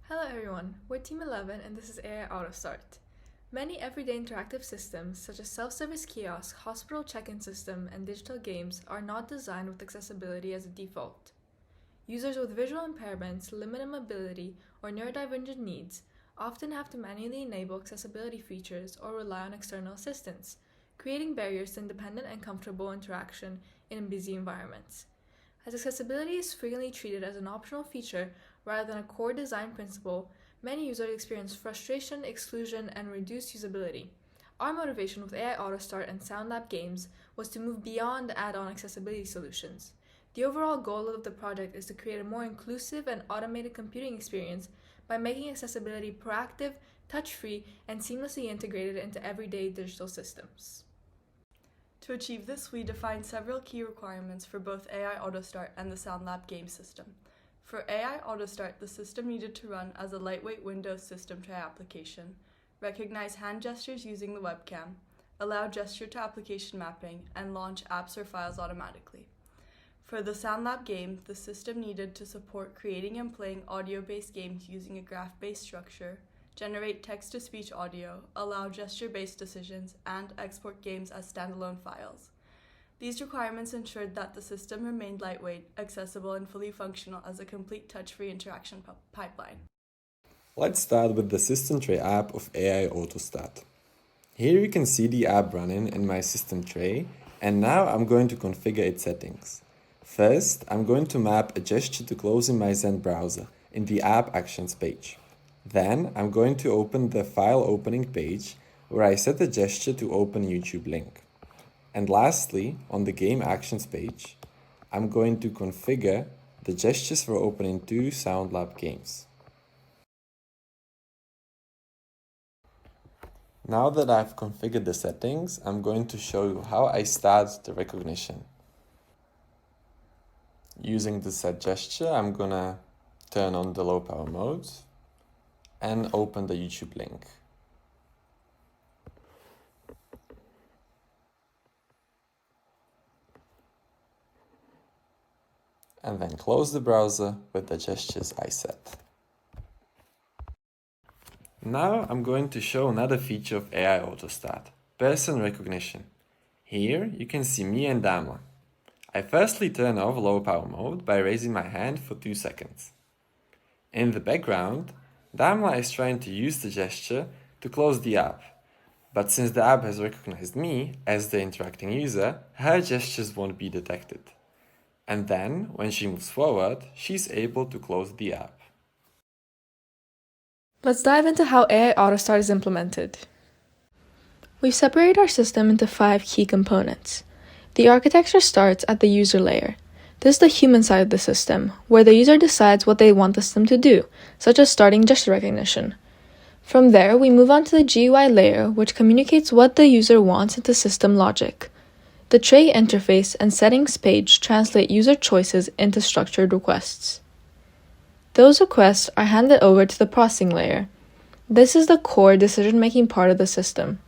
Hello everyone, we're Team 11 and this is AI-Autostart. Many everyday interactive systems such as self-service kiosks, hospital check-in system, and digital games are not designed with accessibility as a default. Users with visual impairments, limited mobility, or neurodivergent needs often have to manually enable accessibility features or rely on external assistance, creating barriers to independent and comfortable interaction in busy environments. As accessibility is frequently treated as an optional feature rather than a core design principle, many users experience frustration, exclusion, and reduced usability. Our motivation with AI-Autostart and SoundLab games was to move beyond add-on accessibility solutions. The overall goal of the project is to create a more inclusive and automated computing experience by making accessibility proactive, touch-free, and seamlessly integrated into everyday digital systems. To achieve this, we defined several key requirements for both AI-Autostart and the SoundLab game system. For AI-Autostart, the system needed to run as a lightweight Windows system tray application, recognize hand gestures using the webcam, allow gesture-to-application mapping, and launch apps or files automatically. For the SoundLab game, the system needed to support creating and playing audio-based games using a graph-based structure, generate text-to-speech audio, allow gesture-based decisions, and export games as standalone files. These requirements ensured that the system remained lightweight, accessible, and fully functional as a complete touch-free interaction pipeline. Let's start with the System Tray app of AI-Autostart. Here you can see the app running in my system tray, and now I'm going to configure its settings. First, I'm going to map a gesture to close in my Zen browser in the App Actions page. Then I'm going to open the File Opening page where I set a gesture to open YouTube link. And lastly, on the Game Actions page, I'm going to configure the gestures for opening 2 SoundLab games. Now that I've configured the settings, I'm going to show you how I start the recognition. Using the set gesture, I'm gonna turn on the low power mode and open the YouTube link. And then close the browser with the gestures I set. Now I'm going to show another feature of AI-Autostart, person recognition. Here you can see me and Damla. I firstly turn off low power mode by raising my hand for 2 seconds. In the background, Damla is trying to use the gesture to close the app, but since the app has recognized me as the interacting user, her gestures won't be detected. And then, when she moves forward, she's able to close the app. Let's dive into how AI-Autostart is implemented. We've separated our system into 5 key components. The architecture starts at the user layer. This is the human side of the system, where the user decides what they want the system to do, such as starting gesture recognition. From there, we move on to the GUI layer, which communicates what the user wants into system logic. The tray interface and settings page translate user choices into structured requests. Those requests are handed over to the processing layer. This is the core decision-making part of the system.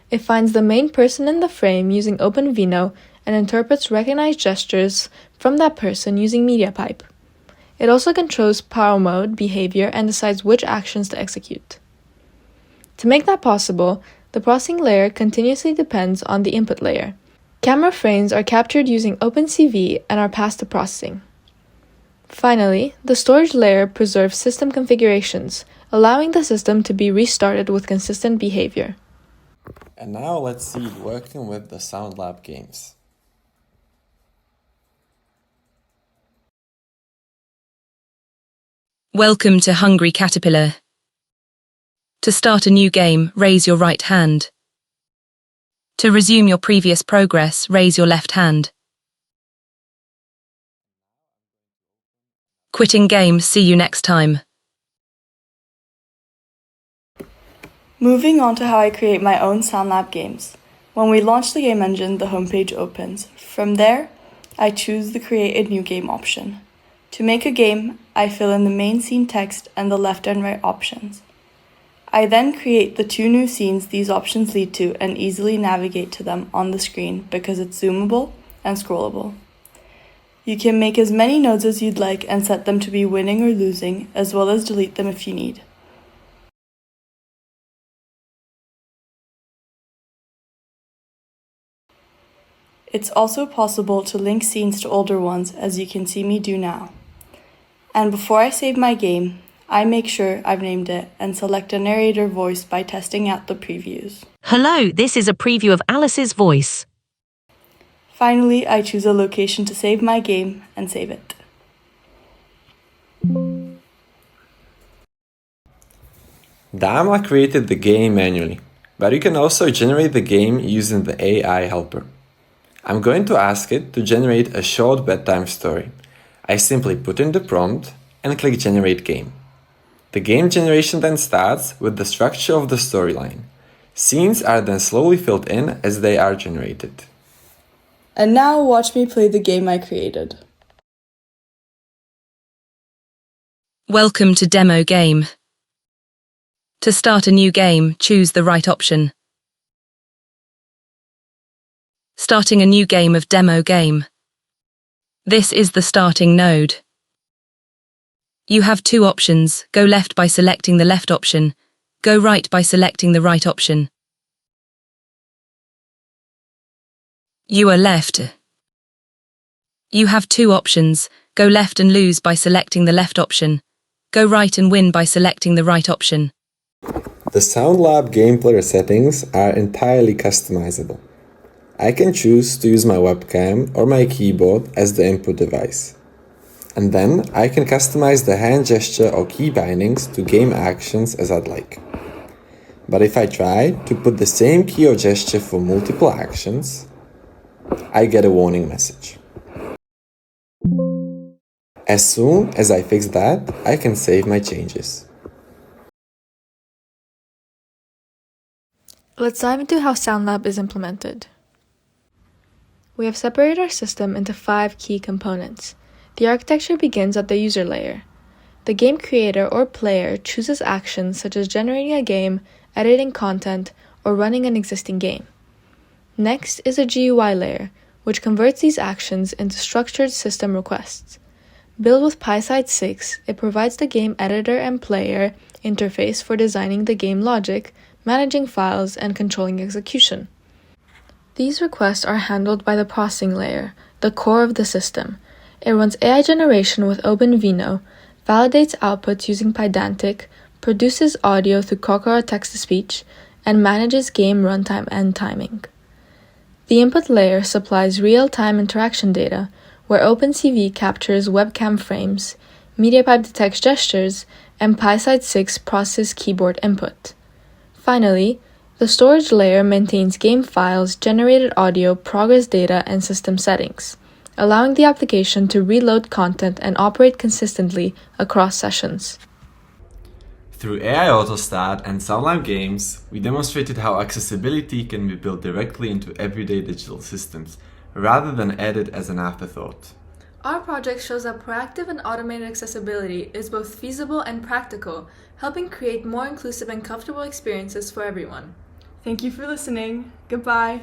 It finds the main person in the frame using OpenVINO and interprets recognized gestures from that person using MediaPipe. It also controls power mode, behavior, and decides which actions to execute. To make that possible, the processing layer continuously depends on the input layer. Camera frames are captured using OpenCV and are passed to processing. Finally, the storage layer preserves system configurations, allowing the system to be restarted with consistent behavior. And now let's see it working with the SoundLab games. Welcome to Hungry Caterpillar. To start a new game, raise your right hand. To resume your previous progress, raise your left hand. Quitting game, see you next time. Moving on to how I create my own SoundLab games. When we launch the game engine, the homepage opens. From there, I choose the Create a New Game option. To make a game, I fill in the main scene text and the left and right options. I then create the 2 new scenes these options lead to and easily navigate to them on the screen because it's zoomable and scrollable. You can make as many nodes as you'd like and set them to be winning or losing, as well as delete them if you need. It's also possible to link scenes to older ones, as you can see me do now. And before I save my game, I make sure I've named it and select a narrator voice by testing out the previews. Hello, this is a preview of Alice's voice. Finally, I choose a location to save my game and save it. Damla created the game manually, but you can also generate the game using the AI helper. I'm going to ask it to generate a short bedtime story. I simply put in the prompt and click Generate Game. The game generation then starts with the structure of the storyline. Scenes are then slowly filled in as they are generated. And now watch me play the game I created. Welcome to Demo Game. To start a new game, choose the right option. Starting a new game of Demo Game. This is the starting node. You have two options: go left by selecting the left option, go right by selecting the right option. You are left. You have two options: go left and lose by selecting the left option, go right and win by selecting the right option. The SoundLab game player settings are entirely customizable. I can choose to use my webcam or my keyboard as the input device. And then I can customize the hand gesture or key bindings to game actions as I'd like. But if I try to put the same key or gesture for multiple actions, I get a warning message. As soon as I fix that, I can save my changes. Let's dive into how SoundLab is implemented. We have separated our system into 5 key components. The architecture begins at the user layer. The game creator or player chooses actions such as generating a game, editing content, or running an existing game. Next is a GUI layer, which converts these actions into structured system requests. Built with PySide 6, it provides the game editor and player interface for designing the game logic, managing files, and controlling execution. These requests are handled by the processing layer, the core of the system. It runs AI generation with OpenVINO, validates outputs using Pydantic, produces audio through Kokoro text-to-speech, and manages game runtime and timing. The input layer supplies real-time interaction data, where OpenCV captures webcam frames, MediaPipe detects gestures, and PySide 6 processes keyboard input. Finally, the storage layer maintains game files, generated audio, progress data, and system settings, allowing the application to reload content and operate consistently across sessions. Through AI-Autostart and SoundLab games, we demonstrated how accessibility can be built directly into everyday digital systems, rather than added as an afterthought. Our project shows that proactive and automated accessibility is both feasible and practical, helping create more inclusive and comfortable experiences for everyone. Thank you for listening. Goodbye.